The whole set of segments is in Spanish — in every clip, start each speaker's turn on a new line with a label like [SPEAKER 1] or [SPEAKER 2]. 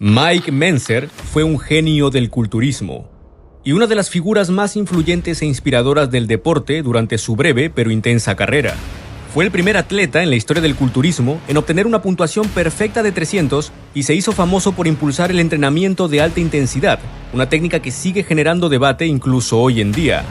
[SPEAKER 1] Mike Mentzer fue un genio del culturismo y una de las figuras más influyentes e inspiradoras del deporte durante su breve pero intensa carrera. Fue el primer atleta en la historia del culturismo en obtener una puntuación perfecta de 300 y se hizo famoso por impulsar el entrenamiento de alta intensidad, una técnica que sigue generando debate incluso hoy en día.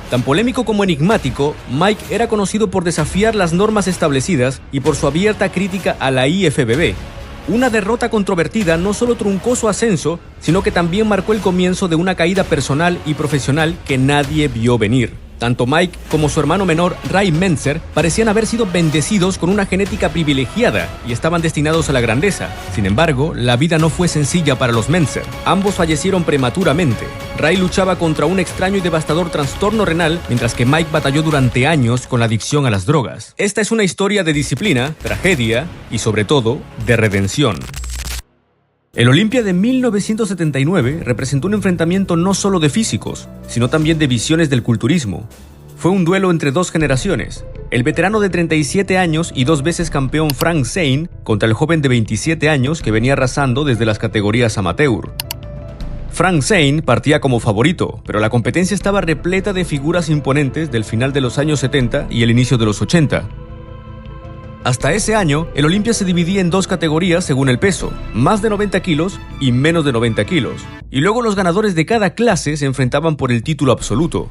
[SPEAKER 1] Tan polémico como enigmático, Mike era conocido por desafiar las normas establecidas y por su abierta crítica a la IFBB. Una derrota controvertida no solo truncó su ascenso, sino que también marcó el comienzo de una caída personal y profesional que nadie vio venir. Tanto Mike como su hermano menor, Ray Mentzer, parecían haber sido bendecidos con una genética privilegiada y estaban destinados a la grandeza. Sin embargo, la vida no fue sencilla para los Mentzer. Ambos fallecieron prematuramente. Ray luchaba contra un extraño y devastador trastorno renal, mientras que Mike batalló durante años con la adicción a las drogas. Esta es una historia de disciplina, tragedia y, sobre todo, de redención. El Olympia de 1979 representó un enfrentamiento no solo de físicos, sino también de visiones del culturismo. Fue un duelo entre dos generaciones, el veterano de 37 años y 2 veces campeón Frank Zane contra el joven de 27 años que venía arrasando desde las categorías amateur. Frank Zane partía como favorito, pero la competencia estaba repleta de figuras imponentes del final de los años 70 y el inicio de los 80. Hasta ese año, el Olympia se dividía en 2 categorías según el peso, más de 90 kilos y menos de 90 kilos. Y luego los ganadores de cada clase se enfrentaban por el título absoluto.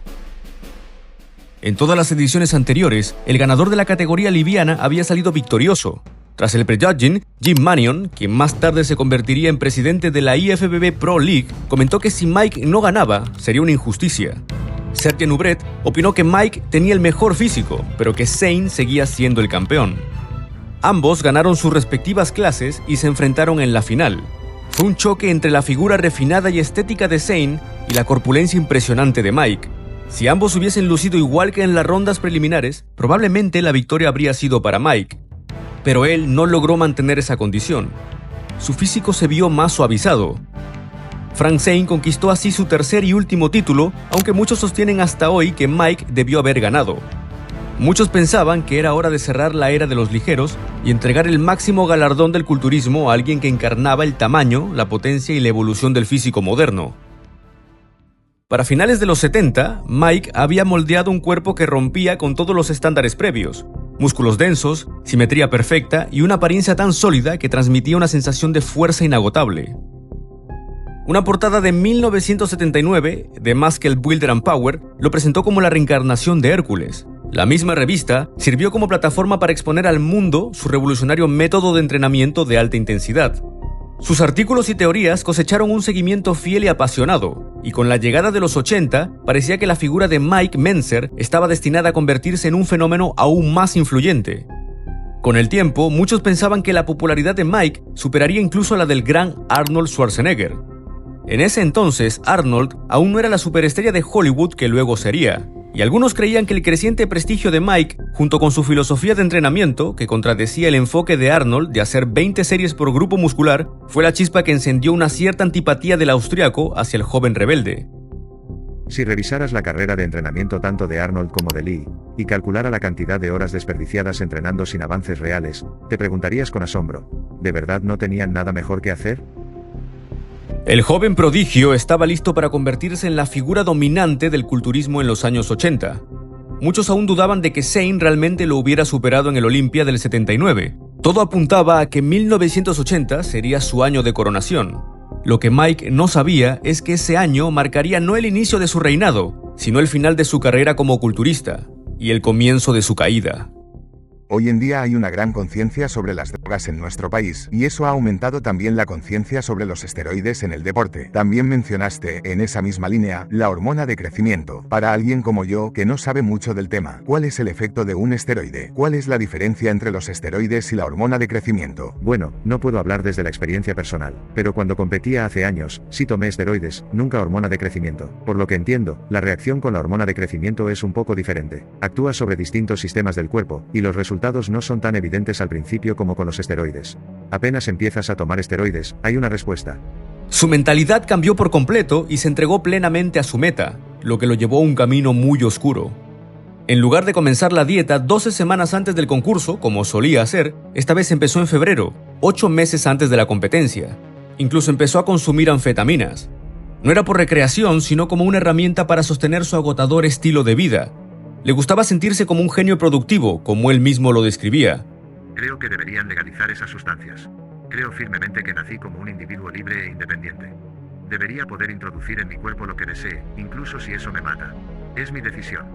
[SPEAKER 1] En todas las ediciones anteriores, el ganador de la categoría liviana había salido victorioso. Tras el prejudging, Jim Manion, quien más tarde se convertiría en presidente de la IFBB Pro League, comentó que si Mike no ganaba, sería una injusticia. Serge Nubret opinó que Mike tenía el mejor físico, pero que Zane seguía siendo el campeón. Ambos ganaron sus respectivas clases y se enfrentaron en la final. Fue un choque entre la figura refinada y estética de Zane y la corpulencia impresionante de Mike. Si ambos hubiesen lucido igual que en las rondas preliminares, probablemente la victoria habría sido para Mike. Pero él no logró mantener esa condición. Su físico se vio más suavizado. Frank Zane conquistó así su tercer y último título, aunque muchos sostienen hasta hoy que Mike debió haber ganado. Muchos pensaban que era hora de cerrar la era de los ligeros y entregar el máximo galardón del culturismo a alguien que encarnaba el tamaño, la potencia y la evolución del físico moderno. Para finales de los 70, Mike había moldeado un cuerpo que rompía con todos los estándares previos. Músculos densos, simetría perfecta y una apariencia tan sólida que transmitía una sensación de fuerza inagotable. Una portada de 1979 de Muscle Builder and Power lo presentó como la reencarnación de Hércules. La misma revista sirvió como plataforma para exponer al mundo su revolucionario método de entrenamiento de alta intensidad. Sus artículos y teorías cosecharon un seguimiento fiel y apasionado, y con la llegada de los 80, parecía que la figura de Mike Mentzer estaba destinada a convertirse en un fenómeno aún más influyente. Con el tiempo, muchos pensaban que la popularidad de Mike superaría incluso la del gran Arnold Schwarzenegger. En ese entonces, Arnold aún no era la superestrella de Hollywood que luego sería, y algunos creían que el creciente prestigio de Mike, junto con su filosofía de entrenamiento, que contradecía el enfoque de Arnold de hacer 20 series por grupo muscular, fue la chispa que encendió una cierta antipatía del austriaco hacia el joven rebelde.
[SPEAKER 2] Si revisaras la carrera de entrenamiento tanto de Arnold como de Lee, y calculara la cantidad de horas desperdiciadas entrenando sin avances reales, te preguntarías con asombro, ¿de verdad no tenían nada mejor que hacer?
[SPEAKER 1] El joven prodigio estaba listo para convertirse en la figura dominante del culturismo en los años 80. Muchos aún dudaban de que Zane realmente lo hubiera superado en el Olympia del 79. Todo apuntaba a que 1980 sería su año de coronación. Lo que Mike no sabía es que ese año marcaría no el inicio de su reinado, sino el final de su carrera como culturista y el comienzo de su caída.
[SPEAKER 3] Hoy en día hay una gran conciencia sobre las drogas en nuestro país, y eso ha aumentado también la conciencia sobre los esteroides en el deporte. También mencionaste, en esa misma línea, la hormona de crecimiento. Para alguien como yo, que no sabe mucho del tema, ¿cuál es el efecto de un esteroide? ¿Cuál es la diferencia entre los esteroides y la hormona de crecimiento?
[SPEAKER 2] Bueno, no puedo hablar desde la experiencia personal, pero cuando competía hace años, sí tomé esteroides, nunca hormona de crecimiento. Por lo que entiendo, la reacción con la hormona de crecimiento es un poco diferente. Actúa sobre distintos sistemas del cuerpo, y los resultados no son tan evidentes al principio como con los esteroides. Apenas empiezas a tomar esteroides, hay una respuesta.
[SPEAKER 1] Su mentalidad cambió por completo y se entregó plenamente a su meta, lo que lo llevó a un camino muy oscuro. En lugar de comenzar la dieta 12 semanas antes del concurso, como solía hacer, esta vez empezó en febrero, 8 meses antes de la competencia. Incluso empezó a consumir anfetaminas. No era por recreación, sino como una herramienta para sostener su agotador estilo de vida. Le gustaba sentirse como un genio productivo, como él mismo lo describía.
[SPEAKER 2] Creo que deberían legalizar esas sustancias. Creo firmemente que nací como un individuo libre e independiente. Debería poder introducir en mi cuerpo lo que desee, incluso si eso me mata. Es mi decisión.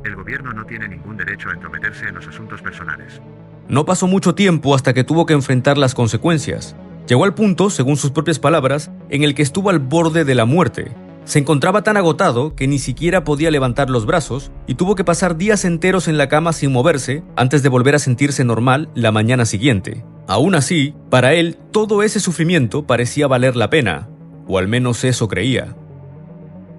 [SPEAKER 2] El gobierno no tiene ningún derecho a entrometerse en los asuntos personales.
[SPEAKER 1] No pasó mucho tiempo hasta que tuvo que enfrentar las consecuencias. Llegó al punto, según sus propias palabras, en el que estuvo al borde de la muerte. Se encontraba tan agotado que ni siquiera podía levantar los brazos y tuvo que pasar días enteros en la cama sin moverse antes de volver a sentirse normal la mañana siguiente. Aún así, para él, todo ese sufrimiento parecía valer la pena, o al menos eso creía.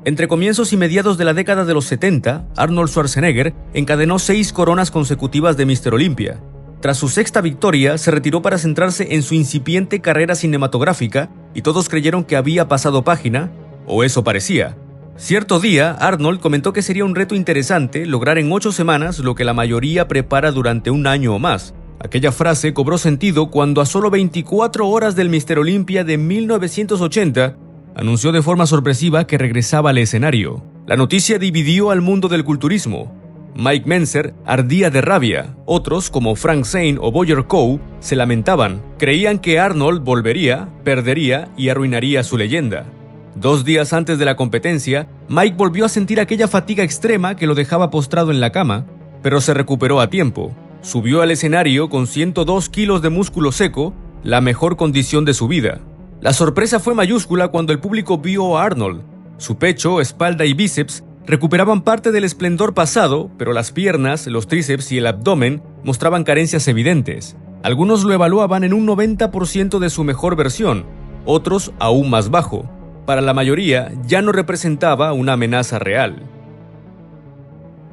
[SPEAKER 1] Entre comienzos y mediados de la década de los 70, Arnold Schwarzenegger encadenó 6 coronas consecutivas de Mr. Olympia. Tras su 6ª victoria, se retiró para centrarse en su incipiente carrera cinematográfica y todos creyeron que había pasado página, o eso parecía. Cierto día, Arnold comentó que sería un reto interesante lograr en 8 semanas lo que la mayoría prepara durante un año o más. Aquella frase cobró sentido cuando a solo 24 horas del Mr. Olympia de 1980, anunció de forma sorpresiva que regresaba al escenario. La noticia dividió al mundo del culturismo. Mike Mentzer ardía de rabia, otros, como Frank Zane o Boyer Coe, se lamentaban. Creían que Arnold volvería, perdería y arruinaría su leyenda. 2 días antes de la competencia, Mike volvió a sentir aquella fatiga extrema que lo dejaba postrado en la cama, pero se recuperó a tiempo. Subió al escenario con 102 kilos de músculo seco, la mejor condición de su vida. La sorpresa fue mayúscula cuando el público vio a Arnold. Su pecho, espalda y bíceps recuperaban parte del esplendor pasado, pero las piernas, los tríceps y el abdomen mostraban carencias evidentes. Algunos lo evaluaban en un 90% de su mejor versión, otros aún más bajo. Para la mayoría, ya no representaba una amenaza real.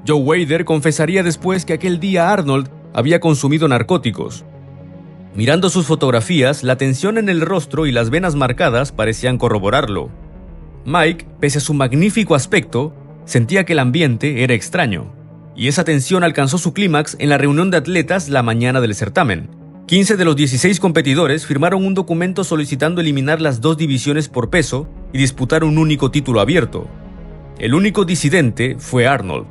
[SPEAKER 1] Joe Weider confesaría después que aquel día Arnold había consumido narcóticos. Mirando sus fotografías, la tensión en el rostro y las venas marcadas parecían corroborarlo. Mike, pese a su magnífico aspecto, sentía que el ambiente era extraño, y esa tensión alcanzó su clímax en la reunión de atletas la mañana del certamen. 15 de los 16 competidores firmaron un documento solicitando eliminar las 2 divisiones por peso y disputar un único título abierto. El único disidente fue Arnold.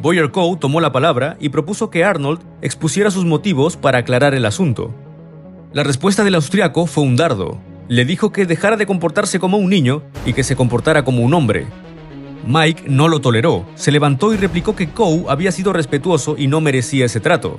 [SPEAKER 1] Boyer Coe tomó la palabra y propuso que Arnold expusiera sus motivos para aclarar el asunto. La respuesta del austriaco fue un dardo. Le dijo que dejara de comportarse como un niño y que se comportara como un hombre. Mike no lo toleró, se levantó y replicó que Coe había sido respetuoso y no merecía ese trato.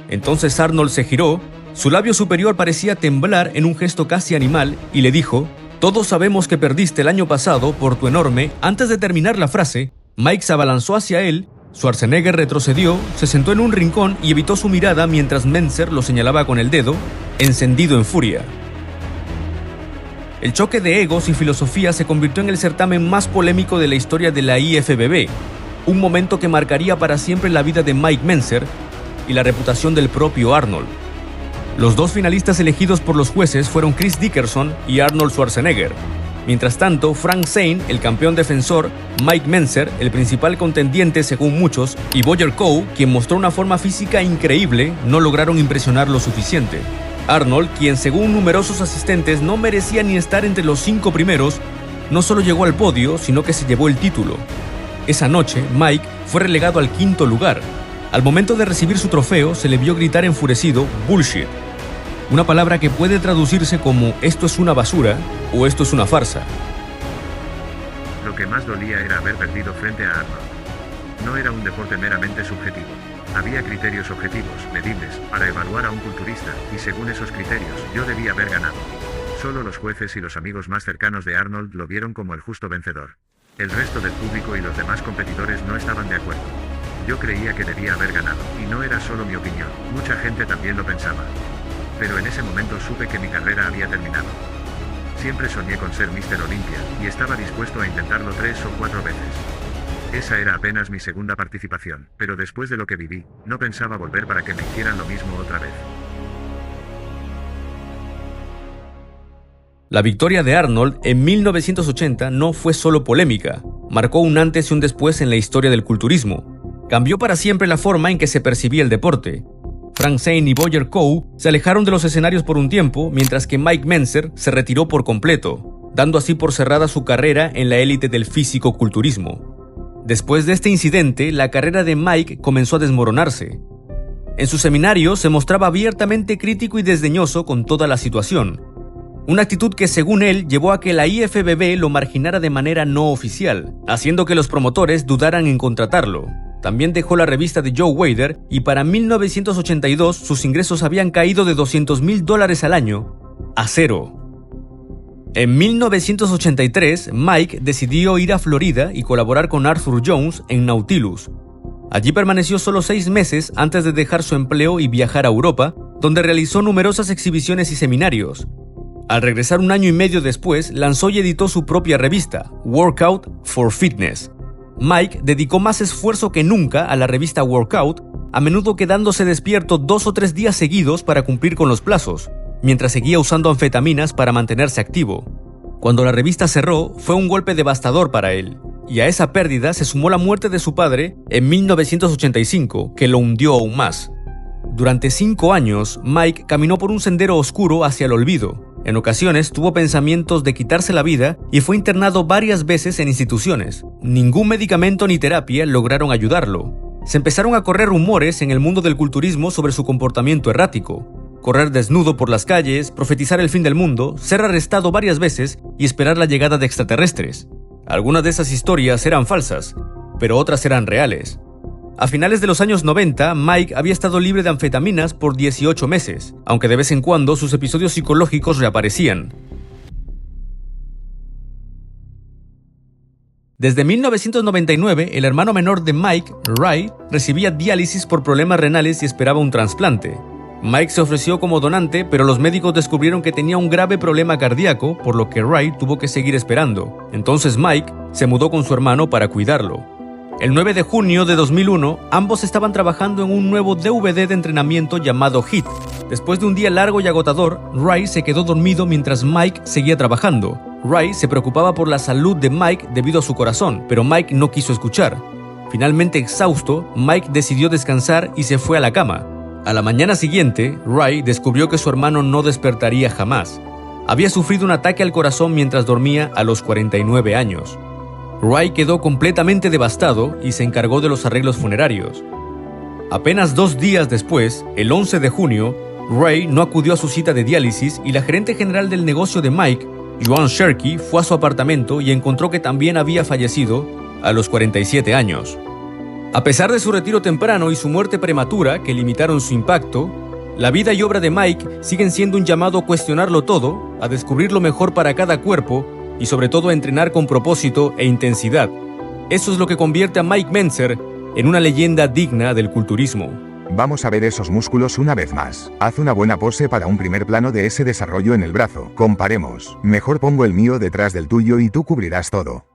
[SPEAKER 1] Entonces Arnold se giró, su labio superior parecía temblar en un gesto casi animal y le dijo: «Todos sabemos que perdiste el año pasado por tu enorme». Antes de terminar la frase, Mike se abalanzó hacia él, Schwarzenegger retrocedió, se sentó en un rincón y evitó su mirada mientras Mentzer lo señalaba con el dedo, encendido en furia. El choque de egos y filosofía se convirtió en el certamen más polémico de la historia de la IFBB, un momento que marcaría para siempre la vida de Mike Mentzer y la reputación del propio Arnold. Los 2 finalistas elegidos por los jueces fueron Chris Dickerson y Arnold Schwarzenegger. Mientras tanto, Frank Zane, el campeón defensor, Mike Mentzer, el principal contendiente según muchos, y Boyer Coe, quien mostró una forma física increíble, no lograron impresionar lo suficiente. Arnold, quien según numerosos asistentes no merecía ni estar entre los 5 primeros, no solo llegó al podio, sino que se llevó el título. Esa noche, Mike fue relegado al 5º lugar. Al momento de recibir su trofeo, se le vio gritar enfurecido "bullshit", una palabra que puede traducirse como "esto es una basura" o "esto es una farsa".
[SPEAKER 2] Lo que más dolía era haber perdido frente a Arnold. No era un deporte meramente subjetivo. Había criterios objetivos, medibles, para evaluar a un culturista, y según esos criterios, yo debía haber ganado. Solo los jueces y los amigos más cercanos de Arnold lo vieron como el justo vencedor. El resto del público y los demás competidores no estaban de acuerdo. Yo creía que debía haber ganado, y no era solo mi opinión, mucha gente también lo pensaba. Pero en ese momento supe que mi carrera había terminado. Siempre soñé con ser Mr. Olympia, y estaba dispuesto a intentarlo 3 o 4 veces. Esa era apenas mi segunda participación, pero después de lo que viví, no pensaba volver para que me hicieran lo mismo otra vez.
[SPEAKER 1] La victoria de Arnold en 1980 no fue solo polémica, marcó un antes y un después en la historia del culturismo. Cambió para siempre la forma en que se percibía el deporte. Frank Zane y Roger Coe se alejaron de los escenarios por un tiempo, mientras que Mike Mentzer se retiró por completo, dando así por cerrada su carrera en la élite del físico-culturismo. Después de este incidente, la carrera de Mike comenzó a desmoronarse. En su seminario se mostraba abiertamente crítico y desdeñoso con toda la situación, una actitud que, según él, llevó a que la IFBB lo marginara de manera no oficial, haciendo que los promotores dudaran en contratarlo. También dejó la revista de Joe Weider y para 1982 sus ingresos habían caído de $200,000 al año a cero. En 1983, Mike decidió ir a Florida y colaborar con Arthur Jones en Nautilus. Allí permaneció solo 6 meses antes de dejar su empleo y viajar a Europa, donde realizó numerosas exhibiciones y seminarios. Al regresar 1 año y medio después, lanzó y editó su propia revista, Workout for Fitness. Mike dedicó más esfuerzo que nunca a la revista Workout, a menudo quedándose despierto 2 o 3 días seguidos para cumplir con los plazos, mientras seguía usando anfetaminas para mantenerse activo. Cuando la revista cerró, fue un golpe devastador para él, y a esa pérdida se sumó la muerte de su padre en 1985, que lo hundió aún más. Durante 5 años, Mike caminó por un sendero oscuro hacia el olvido. En ocasiones tuvo pensamientos de quitarse la vida y fue internado varias veces en instituciones. Ningún medicamento ni terapia lograron ayudarlo. Se empezaron a correr rumores en el mundo del culturismo sobre su comportamiento errático. Correr desnudo por las calles, profetizar el fin del mundo, ser arrestado varias veces y esperar la llegada de extraterrestres. Algunas de esas historias eran falsas, pero otras eran reales. A finales de los años 90, Mike había estado libre de anfetaminas por 18 meses, aunque de vez en cuando sus episodios psicológicos reaparecían. Desde 1999, el hermano menor de Mike, Ray, recibía diálisis por problemas renales y esperaba un trasplante. Mike se ofreció como donante, pero los médicos descubrieron que tenía un grave problema cardíaco, por lo que Ray tuvo que seguir esperando. Entonces Mike se mudó con su hermano para cuidarlo. El 9 de junio de 2001, ambos estaban trabajando en un nuevo DVD de entrenamiento llamado HIIT. Después de un día largo y agotador, Ray se quedó dormido mientras Mike seguía trabajando. Ray se preocupaba por la salud de Mike debido a su corazón, pero Mike no quiso escuchar. Finalmente exhausto, Mike decidió descansar y se fue a la cama. A la mañana siguiente, Ray descubrió que su hermano no despertaría jamás. Había sufrido un ataque al corazón mientras dormía a los 49 años. Ray quedó completamente devastado y se encargó de los arreglos funerarios. Apenas 2 días después, el 11 de junio, Ray no acudió a su cita de diálisis y la gerente general del negocio de Mike, Joan Sherky, fue a su apartamento y encontró que también había fallecido a los 47 años. A pesar de su retiro temprano y su muerte prematura que limitaron su impacto, la vida y obra de Mike siguen siendo un llamado a cuestionarlo todo, a descubrir lo mejor para cada cuerpo y sobre todo a entrenar con propósito e intensidad. Eso es lo que convierte a Mike Mentzer en una leyenda digna del culturismo.
[SPEAKER 3] Vamos a ver esos músculos una vez más. Haz una buena pose para un primer plano de ese desarrollo en el brazo. Comparemos. Mejor pongo el mío detrás del tuyo y tú cubrirás todo.